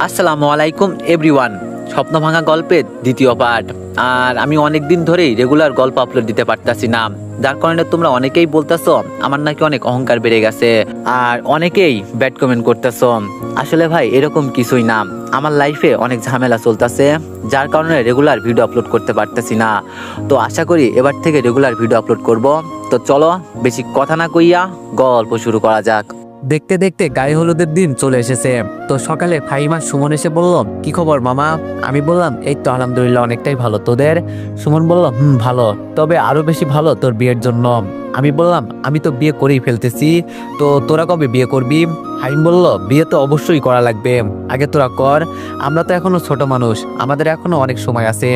আসসালামু আলাইকুম এভরিওয়ান। স্বপ্ন ভাঙা গল্পের দ্বিতীয় পার্ট। আর আমি অনেক দিন ধরেই রেগুলার গল্প আপলোড দিতে পারতাছি না, যার কারণে তোমরা অনেকেই বলতেছো আমার নাকি অনেক অহংকার বেড়ে গেছে, আর অনেকেই ব্যাড কমেন্ট করতেছো। আসলে ভাই এরকম কিছুই না, আমার লাইফে অনেক ঝামেলা চলতেছে, যার কারণে রেগুলার ভিডিও আপলোড করতে পারতেছি না। তো আশা করি এবার থেকে রেগুলার ভিডিও আপলোড করব। তো চলো বেশি কথা না কইয়া গল্প শুরু করা যাক। দেখতে দেখতে গায়ে হলুদের দিন চলে এসেছে। তো সকালে ফাহিমা সুমন এসে বলল, কি খবর মামা? আমি বললাম, এই তো আলহামদুলিল্লাহ অনেকটাই ভালো। তোদের? সুমন বলল, ভালো, তবে আরো বেশি ভালো তোর বিয়ের জন্য। আমি বললাম, আমি তো বিয়ে করেই ফেলতেছি, তো তোরা কবে বিয়ে করবি? হাইম বলল, বিয়ে তো অবশ্যই করা লাগবে, আগে তোরা কর, আমরা তো এখনো ছোট মানুষ, আমাদের এখনো অনেক সময় আছে।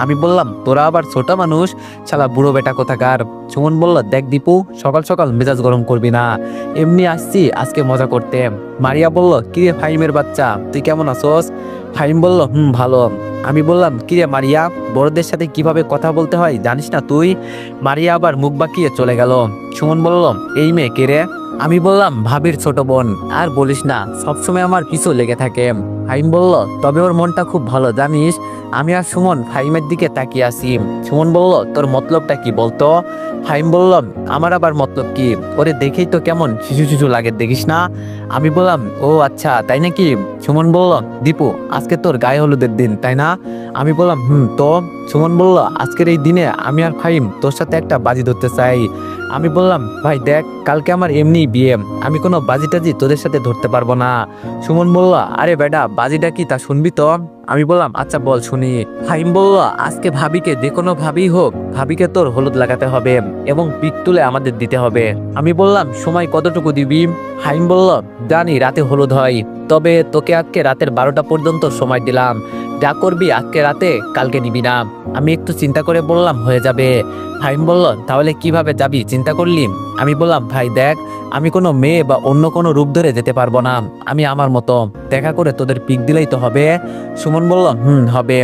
আমি বললাম, তোরা আবার ছোট মানুষ, শালা বুড়ো বেটা কোথাকার। সুমন বলল, দেখ দীপু, সকাল সকাল মেজাজ গরম করবি না, এমনি আসছি আজকে মজা করতে। মারিয়া বলল, কিরে ফাহিমের বাচ্চা, তুই কেমন আছোস? ফাহিম বলল, ভালো। আমি বললাম, কিরে মারিয়া, বড়দের সাথে কিভাবে কথা বলতে হয় জানিস না তুই? মারিয়া আবার মুখ বাঁকিয়ে চলে গেল। সুমন বলল, এই মেয়ে কে রে? আমি বললাম, ভাবির ছোট বোন। আর বলিস না, সবসময় আমার পিছু লেগে থাকে। ফাহিম বলল, তবে ওর মনটা খুব ভালো জানিস। আমি আর সুমন ফাহিমের দিকে তাকিয়ে আছি। সুমন বলল, তোর মতলবটা কি বলতো? ফাহিম বলল, আমার আবার মতলব কি? ওরে দেখেই তো কেমন শিশু শিশু লাগে, দেখিস না? আমি বললাম, ও আচ্ছা তাই নাকি? সুমন বলল, দীপু, আজকে তোর গায়ে হলুদের দিন তাই না? আমি বললাম, তো? সুমন বলল, আজকের এই দিনে আমি আর ফাহিম তোর সাথে একটা বাজি ধরতে চাই। আমি বললাম, ভাই দেখ, কালকে আমার এমনি বিয়ে, আমি কোনো বাজি টাজি তোদের সাথে ধরতে পারবো না। সুমন বলল, আরে বেটা, বাজিটা কি তা শুনবি তো? আমি বললাম, আচ্ছা বল শুনি। ফাহিম বলল, আজকে ভাবিকে যে কোনো ভাবেই হোক, ভাবিকে তোর হলুদ লাগাতে হবে এবং পিক তুলে আমাদের দিতে হবে। আমি বললাম, সময় কতটুকু দিবি? ফাহিম বলল, জানি রাতে হলুদ হয়, তবে তোকে আজকে রাতের 12টা পর্যন্ত সময় দিলাম, যা করবি আজকে রাতে কালকে নিবি না। আমি একটু চিন্তা করে বললাম, হয়ে যাবে। ফাহিম বলল, তাহলে কিভাবে যাবি চিন্তা করলি? আমি বললাম, ভাই দেখ, আমি কোনো মেয়ে বা অন্য কোনো রূপ ধরে যেতে পারবো না, আমি আমার মতো দেখা করে তোদের পিক দিলেই তো হবে। সুমন বলল, হবে।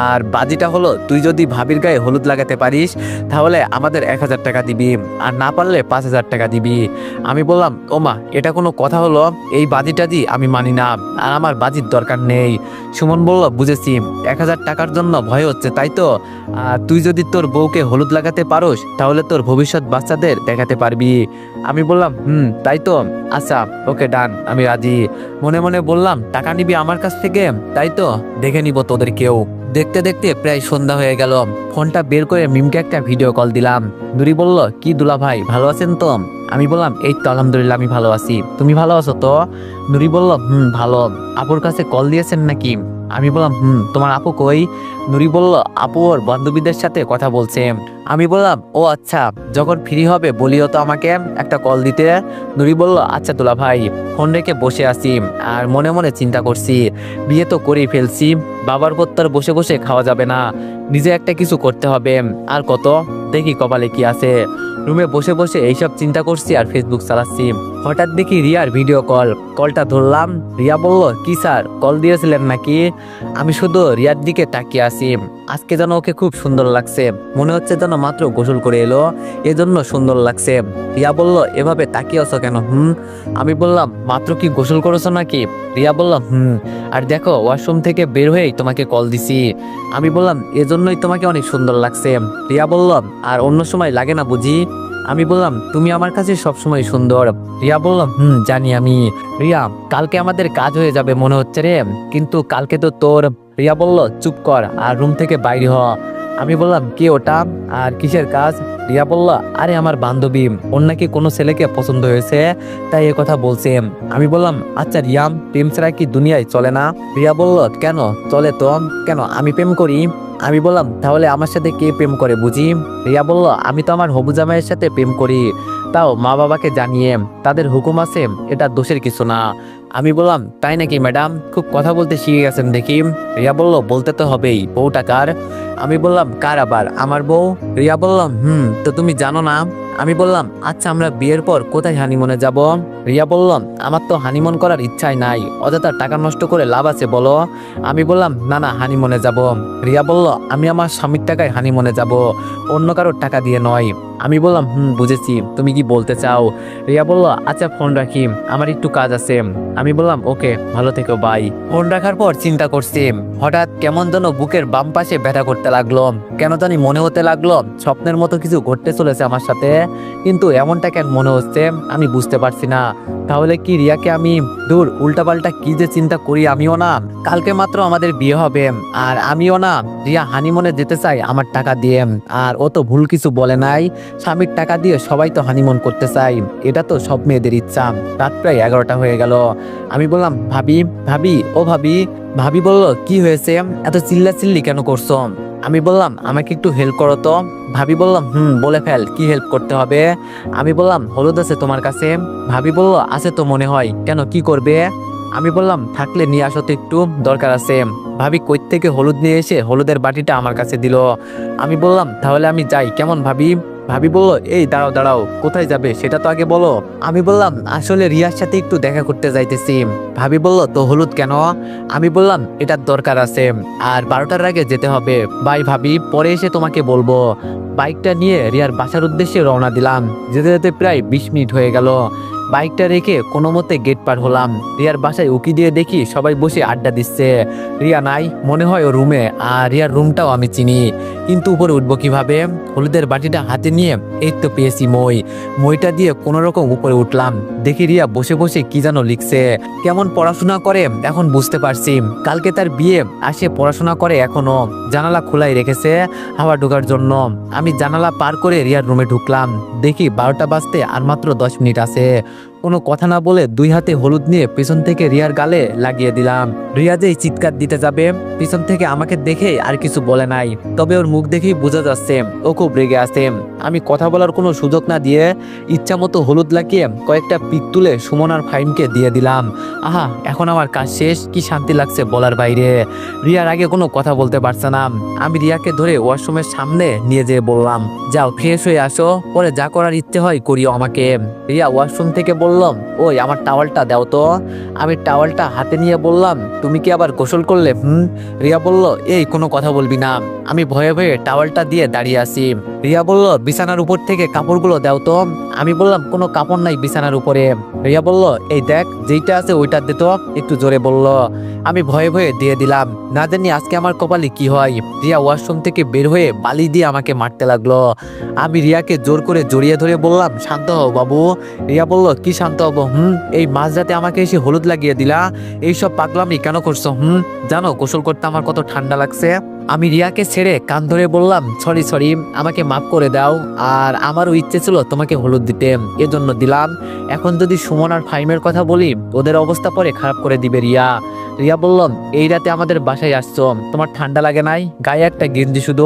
আর বাজিটা হলো, তুই যদি ভাবির গায়ে হলুদ লাগাতে পারিস তাহলে আমাদের 1000 টাকা দিবি, আর না পারলে 5000 টাকা দিবি। আমি বললাম, ওমা, এটা কোনো কথা হলো? এই বাজিটাজি আমি মানি না, আর আমার বাজির দরকার নেই। সুমন বলল, বুঝেছি, 1000 টাকার জন্য ভয় হচ্ছে তাই তো? আর তুই যদি তোর বউকে হলুদ লাগাতে পারোস তাহলে তোর ভবিষ্যৎ বাচ্চাদের দেখাতে পারবি। আমি বললাম, তাই তো, আচ্ছা ওকে ডান, আমি রাজি। মনে মনে বললাম, টাকা নিবি আমার কাছ থেকে তাই তো? দেখে নিব তোদের কেউ। দেখতে দেখতে প্রায় সন্ধ্যা হয়ে গেল। ফোনটা বের করে মিমকে একটা ভিডিও কল দিলাম। নুরি বলল, কি দুলা ভাই, ভালো আছেন তো? আমি বললাম, এই তো আলহামদুলিল্লাহ আমি ভালো আছি, তুমি ভালো আছো তো? নুরি বলল, ভালো। আপুর কাছে কল দিয়েছেন নাকি? আমি বললাম, তোমার আপু কই? নুরি বলল, আপু ওর বান্ধবীদের সাথে কথা বলছে। আমি বললাম, ও আচ্ছা, যখন ফ্রি হবে বলিও তো আমাকে একটা কল দিতে। নুরি বলল, আচ্ছা দুলা ভাই। ফোন রেখে বসে আছি আর মনে মনে চিন্তা করছি, বিয়ে তো করেই ফেলছি, বাবার পর তার বসে বসে খাওয়া যাবে না, নিজে একটা কিছু করতে হবে। আর কত, দেখি কপালে কি আছে। রুমে বসে বসে এইসব চিন্তা করছি আর ফেসবুক চালাচ্ছি। হঠাৎ দেখি রিয়ার ভিডিও কল। কলটা ধরলাম। রিয়া বলল, কি স্যার, কল দিয়েছিলেন নাকি? আমি শুধু রিয়ার দিকে তাকিয়ে আছি। আজকে যেন ওকে খুব সুন্দর লাগছে, মনে হচ্ছে যেন মাত্র গোসল করে এলো, এজন্য সুন্দর লাগছে। রিয়া বলল, এভাবে তাকিয়ে আছো কেন? আমি বললাম, মাত্র কি গোসল করেছো নাকি? রিয়া বলল, আর দেখো, ওয়াশরুম থেকে বের হয়েই তোমাকে কল দিছি। আমি বললাম, এজন্যই তোমাকে অনেক সুন্দর লাগছে। রিয়া বলল, আর অন্য সময় লাগে না বুঝি? আমি বললাম, তুমি আমার কাছে সবসময় সুন্দর। রিয়া বলল, জানি আমি। রিয়া, কালকে আমাদের কাজ হয়ে যাবে মনে হচ্ছে রে, কিন্তু কালকে তো তোর। রিয়া বলল, চুপ কর আর রুম থেকে বাইরে হ। আমি বললাম, কে ওটা আর কিসের কাজ? রিয়া বলল, আরে আমার বান্ধবী, ওর নাকি কোনো ছেলেকে পছন্দ হয়েছে, তাই এ কথা বলছে। আমি বললাম, আচ্ছা রিয়া, প্রেম ছাড়া কি দুনিয়ায় চলে না? রিয়া বলল, কেন চলে তো, কেন আমি প্রেম করি? আমি বললাম, তাহলে আমার সাথে কে প্রেম করে বুঝি? রিয়া বলল, আমি তো আমার হবু জামাইয়ের সাথে প্রেম করি, তাও মা বাবাকে জানিয়ে, তাদের হুকুম আছে, এটা দোষের কিছু না। আমি বললাম, তাই নাকি ম্যাডাম, খুব কথা বলতে শিখে গেছেন দেখি। রিয়া বলল, বলতে তো হবেই, বউটা কার? আমি বললাম, কার আবার, আমার বউ। রিয়া বললাম, তো তুমি জানো না? আমি বললাম, আচ্ছা আমরা বিয়ের পর কোথায় হানিমুনে যাব? রিয়া বললাম, আমার তো হানিমুন করার ইচ্ছাই নাই, অযথা টাকা নষ্ট করে লাভ আছে বলো? আমি বললাম, না না, হানিমুনে যাব। রিয়া বলল, আমি আমার স্বামীর টাকায় হানিমুনে যাব, অন্য কারোর টাকা দিয়ে নয়। আমি বললাম বুঝেছি, তুমি কি বলতে চাও। রিয়া বলল আচ্ছা ফোন রাখি, আমার একটু কাজ আছে। আমি বললাম ওকে, ভালো থেকো বাই। ফোন রাখার পর চিন্তা করছি, হঠাৎ কেমন যেন বুকের বাম পাশে ব্যথা করতে লাগলো, কেন জানি মনে হতে লাগলো স্বপ্নের মতো কিছু ঘটতে চলেছে আমার সাথে, কিন্তু এমনটা কেন মনে হচ্ছে আমি বুঝতে পারছি না। তাহলে কি রিয়াকে আমি দূর উল্টাপাল্টা কি যে চিন্তা করি আমিও না। কালকে মাত্র আমাদের বিয়ে হবে, আর আমিও না রিয়া হানিমুনে যেতে চাই আমার টাকা দিয়ে, আর ও তো ভুল কিছু বলে নাই, স্বামীর টাকা দিয়ে সবাই তো হানিমুন করতে চাই, এটা তো সব মেয়েদের ইচ্ছা। রাত প্রায় 11টা হয়ে গেল। আমি বললাম ভাবি ভাবি ও ভাবি। ভাবি বলল কি হয়েছে, এত চিল্লাচিল্লি কেন করছো। আমি বললাম আমাকে একটু হেল্প করো তো। ভাবি বললাম বলে ফেল, কি হেল্প করতে হবে। আমি বললাম হলুদ আছে তোমার কাছে। ভাবি বলল আছে তো মনে হয়, কেন কি করবে। আমি বললাম থাকলে নিয়ে আসো তো, একটু দরকার আছে। ভাবি কই থেকে হলুদ নিয়ে এসে হলুদের বাটিটা আমার কাছে দিল। আমি বললাম তাহলে আমি যাই কেমন ভাবি। ভাবি বলল এই দাঁড়াও দাঁড়াও, কোথায় যাবে সেটা তো আগে বলো। আমি বললাম আসলে রিয়ার সাথে একটু দেখা করতে যাইতেছি। ভাবি বলল তো হলুদ কেন। আমি বললাম এটার দরকার আছে, আর 12টার আগে যেতে হবে। বাই ভাবি, পরে এসে তোমাকে বলবো। বাইকটা নিয়ে রিয়ার বাসার উদ্দেশ্যে রওনা দিলাম। যেতে যেতে প্রায় 20 মিনিট হয়ে গেল। বাইকটা রেখে কোনো মতে গেট পার হলাম। রিয়ার বাসায় উকি দিয়ে দেখি সবাই বসে আড্ডা দিচ্ছে। রিয়া নাই, মনে হয় ও রুমে, আর রিয়ার রুমটাও আমি চিনি, কিন্তু উপরে উঠবো কিভাবে। হলুদের বাটিটা হাতে নিয়ে এই তো পেয়েছি মইটা দিয়ে কোনো রকম উপরে উঠলাম। দেখি রিয়া বসে বসে কি যেন লিখছে, কেমন পড়াশোনা করে এখন বুঝতে পারছি। কালকে তার বিয়ে, আসে পড়াশোনা করে এখনো। জানালা খোলাই রেখেছে হাওয়া ঢোকার জন্য। আমি জানালা পার করে রিয়ার রুমে ঢুকলাম। দেখি 12টা বাজতে আর মাত্র 10 মিনিট আছে। কোনো কথা না বলে 2 হাতে হলুদ নিয়ে পেছন থেকে রিয়ার গালে লাগিয়ে দিলাম। রিয়া যেই চিৎকার দিতে যাবে, পিছন থেকে আমাকে দেখে আর কিছু বলে নাই, তবে ওর মুখ দেখেই বোঝা যাচ্ছে ও খুব রেগে আছে। আমি কথা বলার কোনো সুযোগ না দিয়ে ইচ্ছা মতো হলুদ লাগিয়ে কয়েকটা পিক তুলে সুমন আর ফাইমকে দিয়ে দিলাম। আহা, এখন আমার কাজ শেষ, কি শান্তি লাগছে বলার বাইরে। রিয়ার আগে কোনো কথা বলতে পারছে না। আমি রিয়াকে ধরে ওয়াশরুমের সামনে নিয়ে যেয়ে বললাম যাও ফ্রেশ হয়ে আসো, পরে যা করার ইচ্ছে হয় করিও আমাকে। রিয়া ওয়াশরুম থেকে বললাম ওই আমার টাওয়ালটা দাও তো। আমি টাওয়ালটা হাতে নিয়ে বললাম তুমি কি আবার গোসল করলে। রিয়া বলল এই কোনো কথা বলবি না। আমি ভয়ে ভয়ে টাওয়ালটা দিয়ে দাঁড়িয়ে আছি। রিয়া বলল বিছানার উপর থেকে কাপড়গুলো দাও তো। আমি বললাম কোনো কাপড় নাই বিছানার উপরে। রিয়া বলল এই দেখ যেইটা আছে ওইটা দে তো, একটু জোরে বলল। আমি ভয়ে ভয়ে দিয়ে দিলাম, না জানি আজকে আমার কপালে কি হয়। রিয়া ওয়াশরুম থেকে বের হয়ে বালি দিয়ে আমাকে মারতে লাগলো। আমি রিয়াকে জোর করে জড়িয়ে ধরে বললাম শান্ত হও বাবু। রিয়া বলল কি শান্ত হবো, এই মাঝরাতে আমাকে এসে হলুদ লাগিয়ে দিলা, এইসব পাগলামি কেন করছো। জানো গোসল করতে আমার কত ঠান্ডা লাগছে। আমি রিয়াকে ছেড়ে কান ধরে বললাম সরি সরি, আমাকে মাফ করে দাও, আর আমারও ইচ্ছে ছিল তোমাকে হলুদ দিতে, এজন্য দিলাম। এখন যদি সুমন আর ফাইমের কথা বলি, ওদের অবস্থা পরে খারাপ করে দিবে রিয়া। রিয়া বললাম এই রাতে আমাদের বাসায় আসছো, তোমার ঠান্ডা লাগে নাই, গায়ে একটা গেঞ্জি শুধু।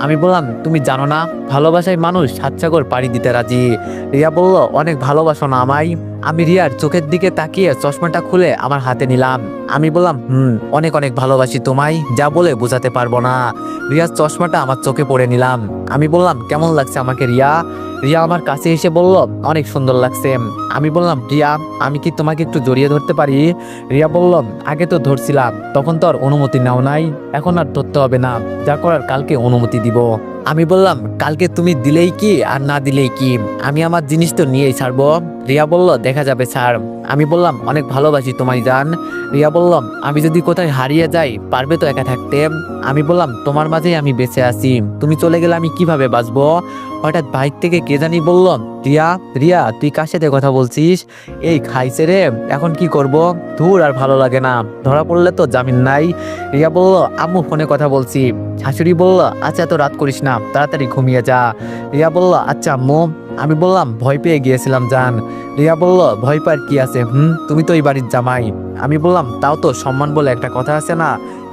আমি বললাম তুমি জানো না ভালোবাসায় মানুষ 7 সাগর পাড়ি দিতে রাজি। রিয়া বলল অনেক ভালোবাসো না আমায়। আমি রিয়ার চোখের দিকে তাকিয়ে চশমাটা খুলে আমার হাতে নিলাম। আমি বললাম অনেক অনেক ভালোবাসি তোমায়, যা বলে বোঝাতে পারবো না। রিয়ার চশমাটা আমার চোখে পড়ে নিলাম। আমি বললাম কেমন লাগছে আমাকে রিয়া। রিয়া আমার কাছে এসে বলল অনেক সুন্দর লাগছে। আমি বললাম রিয়া আমি কি তোমাকে একটু জড়িয়ে ধরতে পারি। রিয়া বলল আগে তো ধরছিলাম, তখন তো আর অনুমতি নাও নাই, এখন আর ধরতে হবে না, যা করার কালকে অনুমতি দিব। আমি বললাম কালকে তুমি দিলেই কি আর না দিলেই কি, আমি আমার জিনিস তো নিয়েই ছাড়বো। রিয়া বলল দেখা যাবে স্যার। আমি বললাম অনেক ভালোবাসি তোমায় জান। রিয়া বললাম আমি যদি কোথায় হারিয়ে যাই পারবে তো একা থাকতে। আমি বললাম তোমার মাঝেই আমি বেঁচে আছি, তুমি চলে গেলে আমি কিভাবে বাঁচবো। হঠাৎ বাইক থেকে কে জানি বলল রিয়া রিয়া তুই কার সাথে কথা বলছিস, এই খাইছে রে, এখন কি করব, ধুর আর ভালো লাগে না, ধরা পড়লে তো জামিন নাই। রিয়া বলল আম্মু ফোনে কথা বলছি। শাশুড়ি বলল আচ্ছা তো রাত করিস না, তাড়াতাড়ি ঘুমিয়ে যা। রিয়া বলল আচ্ছা আম্মু। আমি বললাম ভয় পেয়ে গিয়েছিলাম জান। রিয়া বলল ভয় পার কি আছে, তুমি তো এই বাড়ির জামাই। আমি বললাম তাও তো সম্মান বলে একটা কথা আছে না,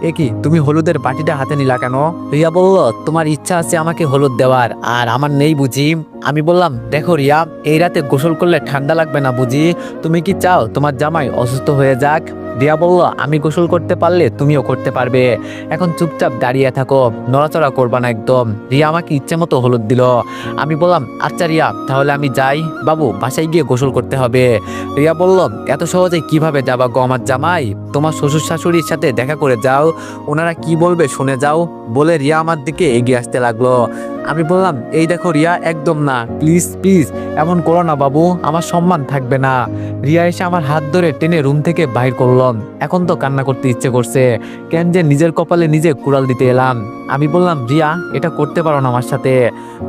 এ কি তুমি হলুদের বাটিটা হাতে নিলা কেন। রিয়া বলল তোমার ইচ্ছা আছে আমাকে হলুদ দেওয়ার, আর আমার নেই বুঝি। আমি বললাম দেখো রিয়া এই রাতে গোসল করলে ঠান্ডা লাগবে না বুঝি, তুমি কি চাও তোমার জামাই অসুস্থ হয়ে যাক। রিয়া বলল, আমি গোসল করতে পারলে তুমিও করতে পারবে, এখন চুপচাপ দাঁড়িয়ে থাকো, নড়াচড়া করবা না একদম। রিয়া আমাকে ইচ্ছে মতো হলুদ দিল। আমি বললাম, আচ্ছা রিয়া, তাহলে আমি যাই, বাবু বাসায় গিয়ে গোসল করতে হবে। রিয়া বলল, এত সহজে কিভাবে যাবা গো আমার জামাই, তোমার শ্বশুর শাশুড়ির সাথে দেখা করে যাও, ওনারা কি বলবে শুনে যাও, বলে রিয়া আমার দিকে এগিয়ে আসতে লাগলো। আমি বললাম, এই দেখো রিয়া, একদম না, প্লিজ প্লিজ এমন করো না বাবু, আমার সম্মান থাকবে না। রিয়া এসে আমার হাত ধরে টেনে রুম থেকে বাইর করলাম। এখন তো কান্না করতে ইচ্ছে করছে, কেন যে নিজের কপালে নিজে কুড়াল দিতে এলাম। আমি বললাম, রিয়া এটা করতে পারো না আমার সাথে।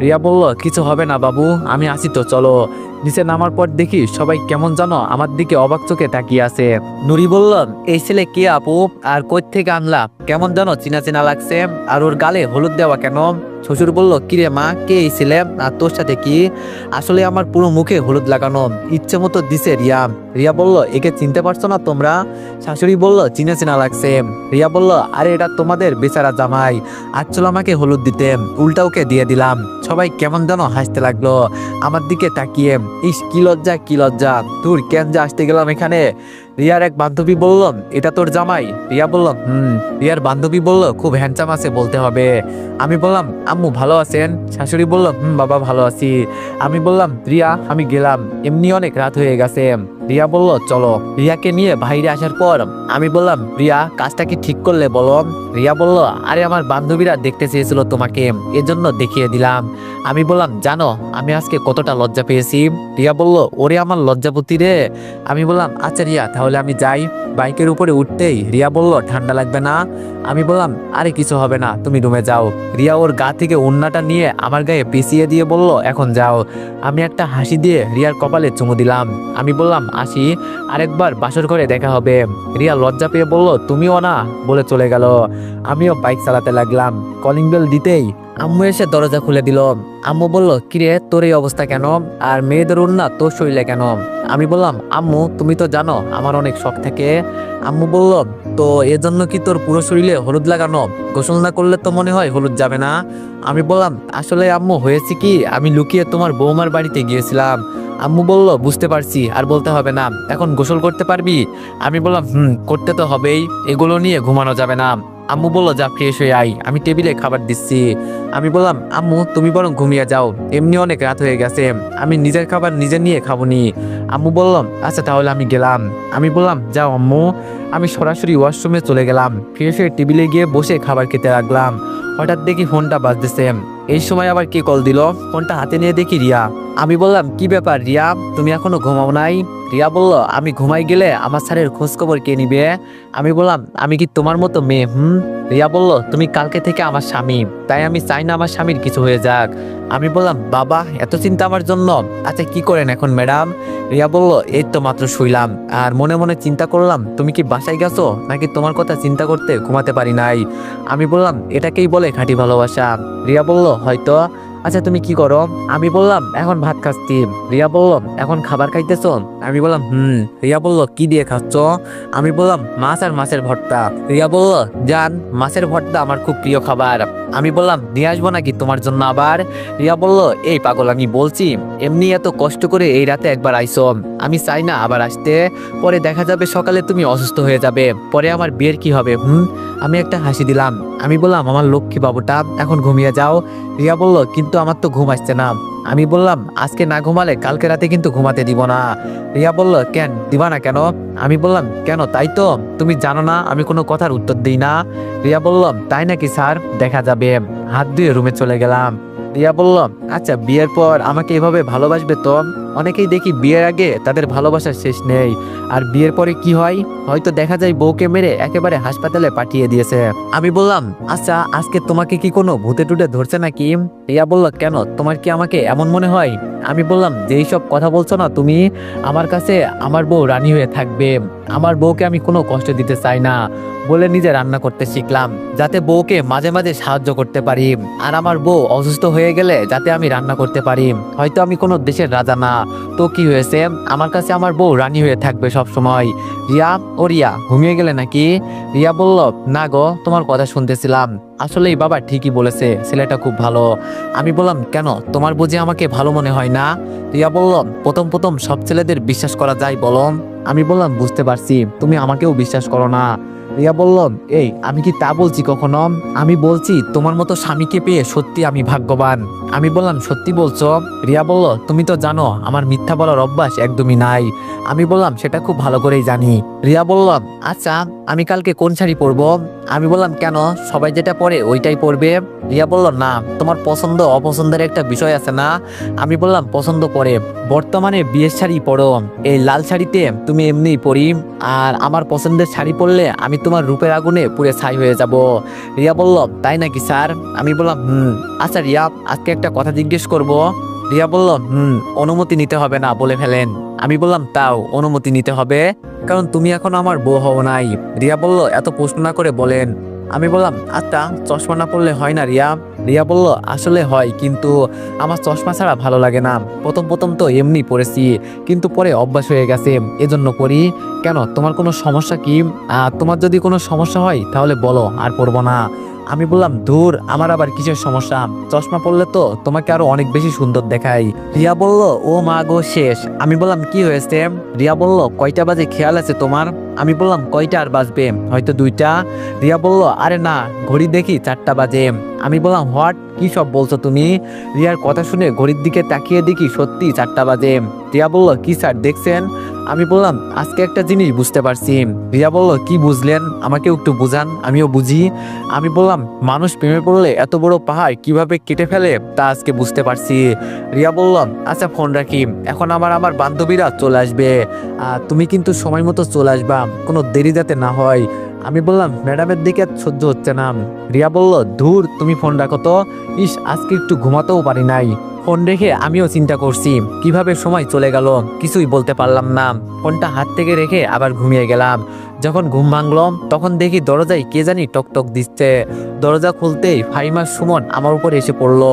রিয়া বলল, কিছু হবে না বাবু, আমি আসি তো, চলো। নিচে নামার পর দেখি সবাই কেমন জানো আমার দিকে অবাক চোখে তাকিয়ে আছে। নুরি বলল, এই ছেলে কে আপু, আর কই থেকে আনলা, কেমন জানো চিনা চিনা লাগছে, আর ওর গালে হলুদ দেওয়া কেন? শ্বশুর বলল, কিরে মা, কে এই ছেলে, আর তোর সাথে কি? আসলে আমার পুরো মুখে হলুদ লাগানো, ইচ্ছে মতো দিছে রিয়া। রিয়া বলল, একে চিনতে পারছো না তোমরা? শাশুড়ি বলল, চিনা চিনা লাগছে। রিয়া বলল, আরে এটা তোমাদের বেচারা জামাই, আসছিল আমাকে হলুদ দিতে, উল্টা ওকে দিয়ে দিলাম। সবাই কেমন যেন হাসতে লাগলো আমার দিকে তাকিয়ে। ইস, কি লজ্জা কি লজ্জা, তোর কেন যে আসতে গেলাম এখানে। রিয়ার এক বান্ধবী বলল, এটা তোর জামাই? রিয়া বলল, রিয়ার বান্ধবী বলল, খুব হ্যান্ডসাম আছে বলতে হবে। আমি বললাম, আম্মু ভালো আছেন? শাশুড়ি বলল, বাবা ভালো আছি। আমি বললাম, রিয়া আমি গেলাম, এমনি অনেক রাত হয়ে গেছে। রিয়া বলল, চলো। রিয়াকে নিয়ে বাইরে আসার পর আমি বললাম, রিয়া কাজটা কি ঠিক করলে বলো? রিয়া বলল, আরে আমার বান্ধবীরা দেখতে চেয়েছিল তোমাকে, এজন্য দেখিয়ে দিলাম। আমি বললাম, জানো আমি আজকে কতটা লজ্জা পেয়েছি? রিয়া বলল, ওরে আমার লজ্জাপতি রে। আমি বললাম, আচ্ছা রিয়া, তাহলে আমি যাই। বাইকের উপরে উঠতেই রিয়া বলল, ঠান্ডা লাগবে না? আমি বললাম, আরে কিছু হবে না, তুমি রুমে যাও। রিয়া ওর গা থেকে ওড়নাটা নিয়ে আমার গায়ে পিছিয়ে দিয়ে বলল, এখন যাও। আমি একটা হাসি দিয়ে রিয়ার কপালে চুমু দিলাম। আমি বললাম, আসি, আরেকবার বাসর ঘরে দেখা হবে। রিয়া লজ্জা পেয়ে বলল, তুমিও না, বলে চলে গেল। আমিও বাইক চালাতে লাগলাম। কলিং বেল দিতেই আম্মু এসে দরজা খুলে দিল। আম্মু বলল, কিরে তোর এই অবস্থা কেন, আর মেয়েদের ওড়না তোর শরীরে কেন? আমি বললাম, আম্মু তুমি তো জানো আমার অনেক শখ থাকে। আম্মু বলল, তো এজন্য কি তোর পুরো শরীরে হলুদ লাগানো? গোসল না করলে তো মনে হয় হলুদ যাবে না। আমি বললাম, আসলে আম্মু হয়েছে কি, আমি লুকিয়ে তোমার বৌমার বাড়িতে গিয়েছিলাম। আম্মু বলল, বুঝতে পারছি, আর বলতে হবে না, এখন গোসল করতে পারবি? আমি বললাম, করতে তো হবেই, এগুলো নিয়ে ঘুমানো যাবে না। আম্মু বলল, যা ফ্রেশ হয়ে আই, আমি টেবিলে খাবার দিচ্ছি। আমি বললাম, আম্মু তুমি বরং ঘুমিয়ে যাও, এমনি অনেক রাত হয়ে গেছে, আমি নিজের খাবার নিজে নিয়ে খাবনি। আম্মু বলল, আচ্ছা তাহলে আমি গেলাম। আমি বললাম, যাও আম্মু। আমি সরাসরি ওয়াশরুমে চলে গেলাম। ফ্রেশ হয়ে টেবিলে গিয়ে বসে খাবার খেতে লাগলাম। হঠাৎ দেখি ফোনটা বাজতেছে। এই সময় আবার কে কল দিল? ফোনটা হাতে নিয়ে দেখি রিয়া। আমি বললাম, কি ব্যাপার রিয়া, তুমি এখনো ঘুমাও নাই? রিয়া বলল, আমি ঘুমাই গেলে আমার স্যারের খোঁজ খবর কে নিবে? আমি বললাম, আমি কি তোমার মতো মেয়ে? রিয়া বলল, তুমি কালকে থেকে আমার স্বামী, তাই আমি চাই না আমার স্বামীর কিছু হয়ে যাক। আমি বললাম, বাবা এত চিন্তা আমার জন্য? আচ্ছা কি করেন এখন ম্যাডাম? রিয়া বলল, এই তো মাত্র শুইলাম, আর মনে মনে চিন্তা করলাম তুমি কি বাসায় গেছো, নাকি তোমার কথা চিন্তা করতে ঘুমাতে পারি নাই। আমি বললাম, এটাকেই বলে খাঁটি ভালোবাসা। রিয়া বলল, হয়তো। আচ্ছা তুমি কি করো? আমি বললাম, এখন ভাত খাচ্ছি। রিয়া বলল, এখন খাবার খাইতেছো? আমি বললাম, রিয়া বলল, কি দিয়ে খাচ্ছ? আমি বললাম, মাছ আর মাছের ভর্তা। রিয়া বলল, জান, মাছের ভর্তা আমার খুব প্রিয় খাবার। আমি বললাম, নিয়ে আসবো নাকি তোমার জন্য আবার? রিয়া বলল, এই পাগল, আমি বলছি এমনি এত কষ্ট করে এই রাতে একবার আইসো, আমি চাই না আবার আসতে, পরে দেখা যাবে সকালে তুমি অসুস্থ হয়ে যাবে, পরে আমার বিয়ের কি হবে? আমি একটা হাসি দিলাম। আমি বললাম, আমার লক্ষ্মী বাবুটা, এখন ঘুমিয়ে যাও। রিয়া বলল, কিন্তু আমার তো ঘুম আসছে না। আমি বললাম, আজকে না ঘুমালে কালকে রাতে কিন্তু ঘুমাতে দিব না। রিয়া বলল, কেন দিবা না কেন? আমি বললাম, কেন তাই তো, তুমি জানো না আমি কোনো কথার উত্তর দিই না। রিয়া বলল, তাই নাকি স্যার, দেখা যাবে। হাত ধুয়ে রুমে চলে গেলাম। রিয়া বলল, আচ্ছা বিয়ের পর আমাকে এভাবে ভালোবাসবে তো? অনেকেই দেখি বিয়ের আগে তাদের ভালোবাসার শেষ নেই, আর বিয়ের পরে কি হয়, হয়তো দেখা যায় বউকে মেরে একেবারে হাসপাতালে পাঠিয়ে দিয়েছে। আমি বললাম, আচ্ছা আজকে তোমাকে কি কোনো ভূতে টুটে ধরছে নাকি? রিয়া বলল, কেন, তোমার কি আমাকে এমন মনে হয়? আমি বললাম, যেই সব কথা বলছো না তুমি, আমার কাছে আমার বউ রানী হয়ে থাকবে, আমার বউকে আমি কোনো কষ্ট দিতে চাই না বলে নিজে রান্না করতে শিখলাম, যাতে বউকে মাঝে মাঝে সাহায্য করতে পারি, আর আমার বউ অসুস্থ হয়ে গেলে যাতে আমি রান্না করতে পারি। হয়তো আমি কোনো দেশের রাজা না, তো কি হয়েছে, আমার কাছে আমার বউ রানী হয়ে থাকবে সব সময়। রিয়া, ও রিয়া, ঘুমিয়ে গেলে নাকি? রিয়া বলল, না গো, তোমার কথা শুনতেছিলাম, আসলেই বাবা ঠিকই বলেছে, ছেলেটা খুব ভালো। আমি বললাম, কেন, তোমার বুঝি আমাকে ভালো মনে হয় না? রিয়া বলল, প্রথম প্রথম সব ছেলেদের বিশ্বাস করা যায় বলো? আমি বললাম বুঝতে পারছি, তুমি আমাকেও বিশ্বাস করো না। রিয়া বলল, এই আমি কি তা বলছি কখনো? আমি বলছি তোমার মতো স্বামীকে পেয়ে সত্যি আমি ভাগ্যবান। আমি বললাম সত্যি বলছো? রিয়া বলল, তুমি তো জানো আমার মিথ্যা বলার অভ্যাস একদমই নাই। আমি বললাম সেটা খুব ভালো করেই জানি। রিয়া বলল, আচ্ছা আমি কালকে কোন শাড়ি পরবো? আমি বললাম কেন, সবাই যেটা পরে ওইটাই পরবে। রিয়া বলল, না তোমার পছন্দ অপছন্দের একটা বিষয় আছে না? আমি বললাম পছন্দ করে বর্তমানে বিয়ের শাড়ি পরো, এই লাল শাড়িতে তুমি এমনিই পরি, আর আমার পছন্দের শাড়ি পরলে আমি তোমার রূপের আগুনে পুড়ে ছাই হয়ে যাব। রিয়া বলল, তাই নাকি স্যার? আমি বললাম আচ্ছা রিয়া, আজকে একটা কথা জিজ্ঞেস করব। রিয়া বলল, অনুমতি নিতে হবে না, বলে ফেলেন। আমি বললাম তাও অনুমতি নিতে হবে, কারণ তুমি এখন আমার বউ হও নাই। রিয়া বলল, এত প্রশ্ন না করে বলেন। আমি বললাম আচ্ছা চশমা না পড়লে হয় না রিয়া? রিয়া বলল, আসলে হয়, কিন্তু আমার চশমা ছাড়া ভালো লাগে না। প্রথম প্রথম তো এমনি পড়েছি, কিন্তু পরে অভ্যাস হয়ে গেছে, এজন্য পড়ি। কেন, তোমার কোনো সমস্যা কি? তোমার যদি কোনো সমস্যা হয় তাহলে বলো, আর পড়বো না। আমি বললাম ধুর, আমার আবার কিসের সমস্যা? চশমা পরলে তো তোমাকে আরো অনেক বেশি সুন্দর দেখাই। রিয়া বলল, ও মা গো শেষ। আমি বললাম কি হয়েছে? রিয়া বলল, কয়টা বাজে খেয়াল আছে তোমার? আমি বললাম কয়টা আর বাজবে, হয়তো 2টা। রিয়া বলল, আরে না, ঘড়ি দেখি 4টা বাজে। আমি বললাম হোয়াট, কি সব বলছো তুমি? রিয়ার কথা শুনে ঘড়ির দিকে তাকিয়ে দেখি সত্যি 4টা বাজে। রিয়া বলল, কি স্যার দেখছেন? আমি বললাম আজকে একটা জিনিস বুঝতে পারছি। রিয়া বলল, কি বুঝলেন? আমাকে একটু বুঝান, আমিও বুঝি। আমি বললাম মানুষ প্রেমে পড়লে এত বড় পাহাড় কিভাবে কেটে ফেলে তা আজকে বুঝতে পারছি। রিয়া বলল, আচ্ছা ফোন রাখি, এখন আমার বান্ধবীরা চলে আসবে, তুমি কিন্তু সময় মতো চলে আসবা, কোনো দেরি যাতে না হয়। আমি বললাম ম্যাডামের দিকে আর সহ্য হচ্ছে না। রিয়া বলল, ধুর তুমি ফোন রাখো তো, ইস আজকে একটু ঘুমাতেও পারি নাই। ফোন রেখে আমিও চিন্তা করছি কিভাবে সময় চলে গেল, কিছুই বলতে পারলাম না। ফোনটা হাত থেকে রেখে আবার ঘুমিয়ে গেলাম। যখন ঘুম ভাঙলো তখন দেখি দরজায় কে জানি টকটক দিচ্ছে। দরজা খুলতেই ফাহিমা সুমন আমার উপর এসে পড়লো।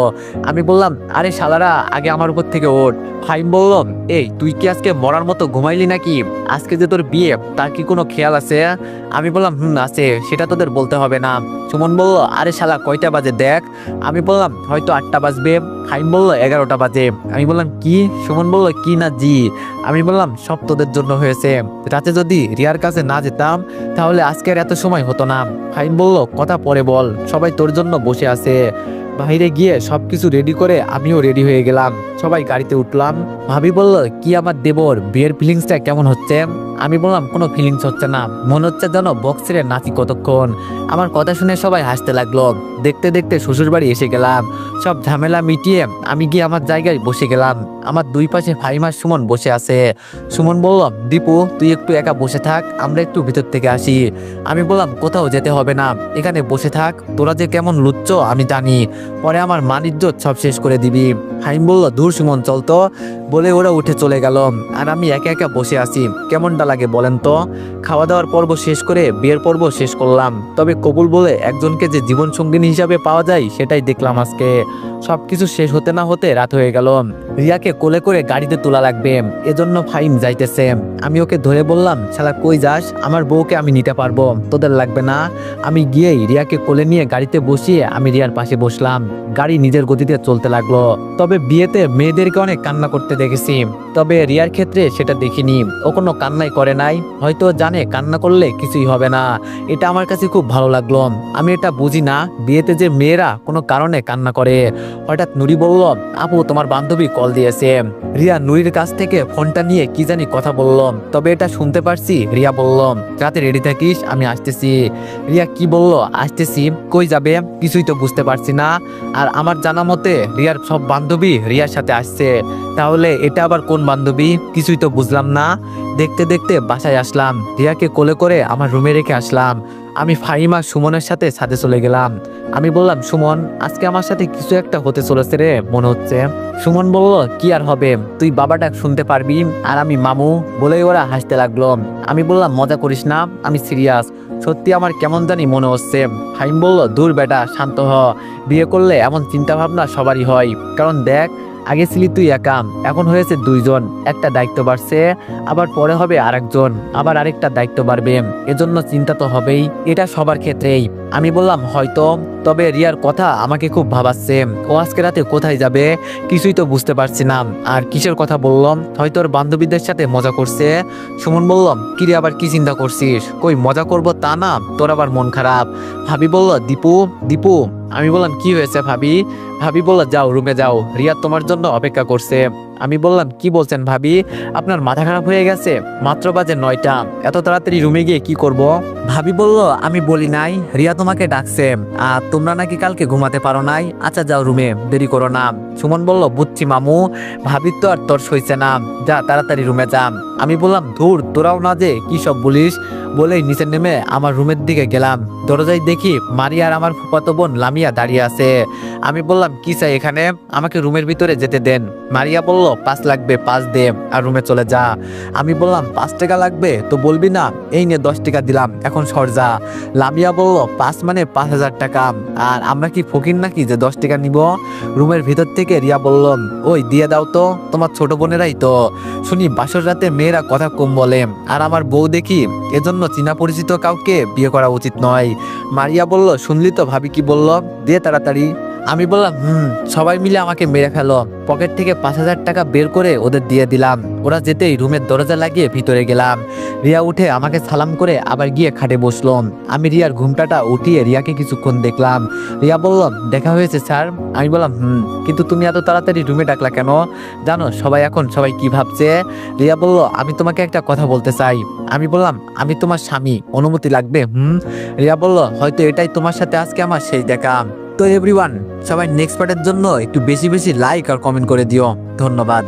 আমি বললাম, আরে শালারা, আগে আমার উপর থেকে ওঠ। ফাহিম বলল, এই তুই কি আজকে মরার মতো ঘুমাইলি নাকি? আজকে যে তোর বিয়ে, তার কি কোনো খেয়াল আছে? আমি বললাম আছে, সেটা তোদের বলতে হবে না। সুমন বলল, আরে শালা কয়টা বাজে দেখ। আমি বললাম হয়তো 8টা বাজবে। ফাহিম বলল 11টা বাজে। আমি বললাম কি? সুমন বলল, কি না জি। আমি বললাম সব তোদের জন্য হয়েছে, রাতে যদি রিয়ার কাছে না যেতাম তাহলে আজকের এত সময় হতো না। ফাহিম বলল, কথা পরে বল, সবাই তোর জন্য বসে আছে। বাইরে গিয়ে সবকিছু রেডি করে আমিও রেডি হয়ে গেলাম, সবাই গাড়িতে উঠলাম। ভাবি বলল, কি আমার দেবর, বিয়ের ফিলিংসটা কেমন হচ্ছে? আমি বললাম কোনো ফিলিংস হচ্ছে না, মনে হচ্ছে যেন বক্সের নাচি কতক্ষণ। আমার কথা শুনে সবাই হাসতে লাগলো। দেখতে দেখতে শ্বশুর বাড়ি এসে গেলাম। সব ঝামেলা মিটিয়ে আমি গিয়ে আমার জায়গায় বসে গেলাম। আমার দুই পাশে ফাহিমা সুমন বসে আছে। সুমন বলল, দীপু তুই একটু একা বসে থাক, আমরা একটু ভিতর থেকে আসি। আমি বললাম কোথাও যেতে হবে না, এখানে বসে থাক, তোরা যে কেমন লুচ্ছ আমি জানি, পরে আমার মান ইজ্জত সব শেষ করে দিবি। ফাহিম বলল, দূর সুমন চল তো, বলে ওরা উঠে চলে গেল। আর আমি একা একা বসে আছি, কেমনটা লাগে বলেন তো? খাওয়া দাওয়ার পর্ব শেষ করে বিয়ের পর্ব শেষ করলাম, তবে কবুল বলে একজনকে যে জীবন সঙ্গিনী হিসাবে পাওয়া যায় সেটাই দেখলাম আজকে। সবকিছু শেষ হতে না হতে রাত হয়ে গেল। রিয়াকে কোলে করে গাড়িতে তোলা লাগবে, এজন্য ফাহিম যাইতেছে। আমি ওকে ধরে বললাম, শালা কই যাস, আমার বউকে আমি নিতে পারবো, তোদের লাগবে না। আমি গিয়েই রিয়াকে কোলে নিয়ে গাড়িতে বসিয়ে আমি রিয়ার পাশে বসলাম। গাড়ি নিজের গতিতে চলতে লাগলো। তবে বিয়েতে মেয়েদেরকে অনেক কান্না করতে দেখেছি, তবে রিয়ার ক্ষেত্রে সেটা দেখিনি। ও কোনো কান্নাই করে নাই, হয়তো জানে কান্না করলে কিছুই হবে না। এটা আমার কাছে খুব ভালো লাগলো। আমি এটা বুঝি না, বিয়েতে যে মেয়েরা কোনো কারণে কান্না করে। হঠাৎ নুরি বলল, আপু তোমার বান্ধবী কল দিয়েছে। রিয়া নুরির কাছ থেকে ফোনটা নিয়ে কি জানি কথা বলল, তবে এটা শুনতে পারছি রিয়া বলল, রাতে রেডি থাকিস, আমি আসতেছি। রিয়া কি বলল আসতেছি, কই যাবে কিছুই তো বুঝতে পারছি না। আর আমার জানা মতে রিয়ার সব বান্ধবী রিয়ার সাথে আসছে, তাহলে এটা আবার কোন বান্ধবী কিছুই তো বুঝলাম না। দেখতে দেখতে বাসায় আসলাম, রিয়াকে কোলে করে আমার রুমে রেখে আসলাম। আমি ফাহিমা সুমনের সাথে ছাদে চলে গেলাম। আমি বললাম, সুমন আজকে আমার সাথে কিছু একটা হতে চলেছে রে মনে হচ্ছে। সুমন বলল, কি আর হবে, তুই বাবা ডাক শুনতে পারবি আর আমি মামু, বলেই ওরা হাসতে লাগলো। আমি বললাম, মজা করিস না, আমি সিরিয়াস, সত্যি আমার কেমন জানি মনে হচ্ছে। ফাহিম বলল, দূর বেটা শান্ত হ, বিয়ে করলে এমন চিন্তা ভাবনা সবারই হয়, কারণ দেখ আগে ছিলি তুই একা, এখন হয়েছে 2জন, একটা দায়িত্ব বাড়ছে, আবার পরে হবে আরেকজন, আবার আরেকটা দায়িত্ব বাড়বে, এজন্য চিন্তা তো হবেই, এটা সবার ক্ষেত্রেই। আমি বললাম হয়তো, তবে রিয়ার কথা আমাকে খুব ভাবাচ্ছে। ও আজকে রাতে কোথায় যাবে কিছুই তো বুঝতে পারছি না। আর কিসের কথা বললাম, হয়তো ওর বান্ধবীদের সাথে মজা করছে। সুমন বললাম, কিরে আবার কি চিন্তা করছিস? কই মজা করব তা না, তোর আবার মন খারাপ। ভাবি বলল, দীপু দীপু। আমি বললাম কি হয়েছে ভাবি? ভাবি বলল, যাও রুমে যাও, রিয়া তোমার জন্য অপেক্ষা করছে। আমি বললাম, কি বলছেন ভাবি? আপনার মাথা খারাপ হয়ে গেছে? মাত্র বাজে 9টা, এত তাড়াতাড়ি রুমে গিয়ে কি করব? ভাবি বলল, আমি বলি নাই রিয়া তোমাকে ডাকছে, আর তোমরা নাকি কালকে ঘুমাতে পারো নাই। আচ্ছা যাও রুমে, দেরি করো না। সুমন বলল, বুঝছি মামু, ভাবির তো আর তোর সইছে না, যা তাড়াতাড়ি রুমে যা। আমি বললাম, ধুর তোরাও না যে কি সব বলিস। বলেই নিচে নেমে আমার রুমের দিকে গেলাম। দরজায় দেখি মারিয়া আর আমার ফুফাতো বোন লামিয়া দাঁড়িয়ে আছে। আমি বললাম, কি চাই এখানে? আমাকে রুমের ভিতরে যেতে দেন। মারিয়া বলল, 5 লাগবে, 5 দে আর রুমে চলে যা। আমি বললাম, 5 টাকা লাগবে তো বলবি না? এই নে 10 টাকা দিলাম, এখন সর যা। লামিয়া বলল, 5 মানে 5,000 টাকা, আর আমরা কি ফকির নাকি যে 10 টাকা নিব? রুমের ভিতর থেকে রিয়া বলল, ওই দিয়ে দাও তো, তোমার ছোট বোনেরাই তো। শুনি বাসর রাতে মেয়েরা কথা কম বলে, আর আমার বউ দেখি, এজন্য চীনা পরিচিত কাউকে বিয়ে করা উচিত নয়। মারিয়া বলল, শুনলি তো ভাবি কি বলল, দিয়ে তাড়াতাড়ি। আমি বললাম, সবাই মিলে আমাকে মেরে ফেলো। পকেট থেকে 5,000 টাকা বের করে ওদের দিয়ে দিলাম। ওরা যেতেই রুমের দরজা লাগিয়ে ভিতরে গেলাম। রিয়া উঠে আমাকে সালাম করে আবার গিয়ে খাটে বসলো। আমি রিয়ার ঘুমটাটা উঠিয়ে রিয়াকে কিছুক্ষণ দেখলাম। রিয়া বলল, দেখা হয়েছে স্যার? আমি বললাম, কিন্তু তুমি এত তাড়াতাড়ি রুমে ডাকলা কেন? জানো সবাই কি ভাবছে? রিয়া বলল, আমি তোমাকে একটা কথা বলতে চাই। আমি বললাম, আমি তোমার স্বামী, অনুমতি লাগবে? রিয়া বলল, হয়তো এটাই তোমার সাথে আজকে আমার শেষ দেখা। তো এভরিওয়ান, সবাই নেক্সট পার্টের জন্য একটু বেশি বেশি লাইক আর কমেন্ট করে দিও। ধন্যবাদ।